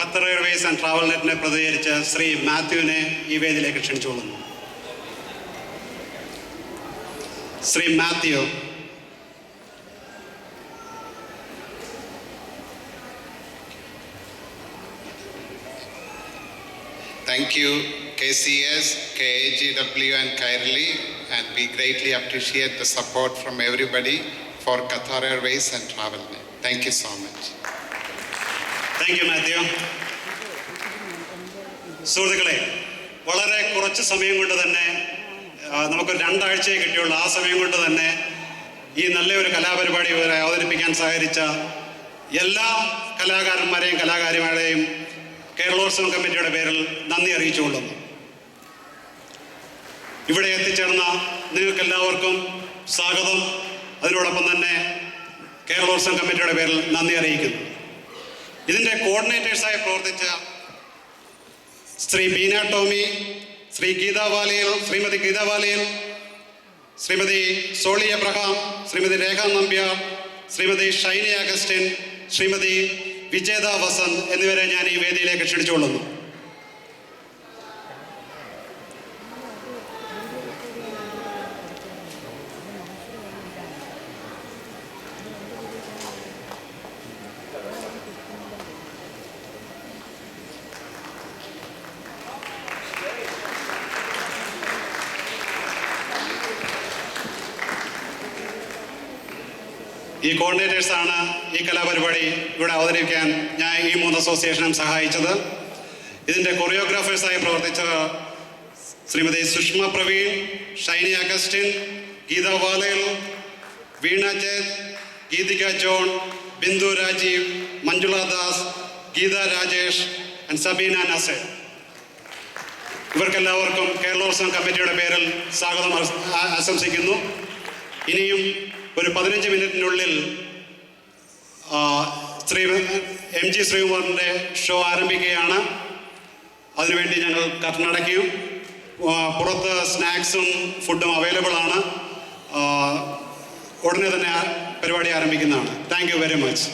Qatar Airways and travel നെറ്റിനെ പ്രതികരിച്ച ശ്രീ മാത്യുവിനെ ഈ വേദിയിലേക്ക് ക്ഷണിച്ചുകൊള്ളുന്നു. Shri Mathew. Thank you, KCS, KAGW and Kairali, and we greatly appreciate the support from everybody for Qatar Airways and TravelNet. Thank you so much. Thank you, Matthew. സുഹൃത്തുക്കളെ, വളരെ കുറച്ച് സമയം കൊണ്ട് തന്നെ നമുക്ക് 2 ആഴ്ചയെ കിട്ടിയുള്ളൂ. ആ സമയം കൊണ്ട് തന്നെ ഈ നല്ലൊരു കലാപരിപാടി ഇവരെ അവതരിപ്പിക്കാൻ സഹകരിച്ച എല്ലാ കലാകാരന്മാരെയും കലാകാരിമാരെയും കേരളോത്സവം കമ്മിറ്റിയുടെ പേരിൽ നന്ദി അറിയിച്ചുകൊള്ളുന്നു. ഇവിടെ എത്തിച്ചേർന്ന നിങ്ങൾക്കെല്ലാവർക്കും സ്വാഗതം. അതിനോടൊപ്പം തന്നെ കേരളോത്സവം കമ്മിറ്റിയുടെ പേരിൽ നന്ദി അറിയിക്കുന്നു. ഇതിൻ്റെ കോർഡിനേറ്റേഴ്സായി പ്രവർത്തിച്ച ശ്രീ ബീന ടോമി, ശ്രീമതി ഗീതാ വാലിയൽ, ശ്രീമതി സോളി എബ്രഹാം, ശ്രീമതി രേഖ നമ്പ്യാർ, ശ്രീമതി ഷൈനി അഗസ്റ്റിൻ, ശ്രീമതി വിജേത വസന്ത് എന്നിവരെ ഞാൻ ഈ വേദിയിലേക്ക് ക്ഷണിച്ചുകൊള്ളുന്നു. ഈ കോർഡിനേറ്റേഴ്സാണ് ഈ കലാപരിപാടി ഇവിടെ അവതരിപ്പിക്കാൻ ഞാൻ ഈ 3 അസോസിയേഷനും സഹായിച്ചത്. ഇതിൻ്റെ കൊറിയോഗ്രാഫേഴ്സായി പ്രവർത്തിച്ച ശ്രീമതി സുഷ്മ പ്രവീൺ, ഷൈനി അഗസ്റ്റിൻ, ഗീത വാലേൽ, വീണ ജേത്, ഗീതിക ജോൺ, ബിന്ദു രാജീവ്, മഞ്ജുള ദാസ്, ഗീത രാജേഷ് ആൻഡ് സബീന നസർ. ഇവർക്കെല്ലാവർക്കും കേരളോത്സവം കമ്മിറ്റിയുടെ പേരിൽ സ്വാഗതം ആശംസിക്കുന്നു. ഇനിയും ഒരു 15 മിനിറ്റിനുള്ളിൽ MG ശ്രീകുമാറിൻ്റെ ഷോ ആരംഭിക്കുകയാണ്. അതിനുവേണ്ടി ഞങ്ങൾ കർണാടകയും പുറത്ത് സ്നാക്സും ഫുഡും അവൈലബിൾ ആണ്. ഉടനെ തന്നെ പരിപാടി ആരംഭിക്കുന്നതാണ്. Thank you very much.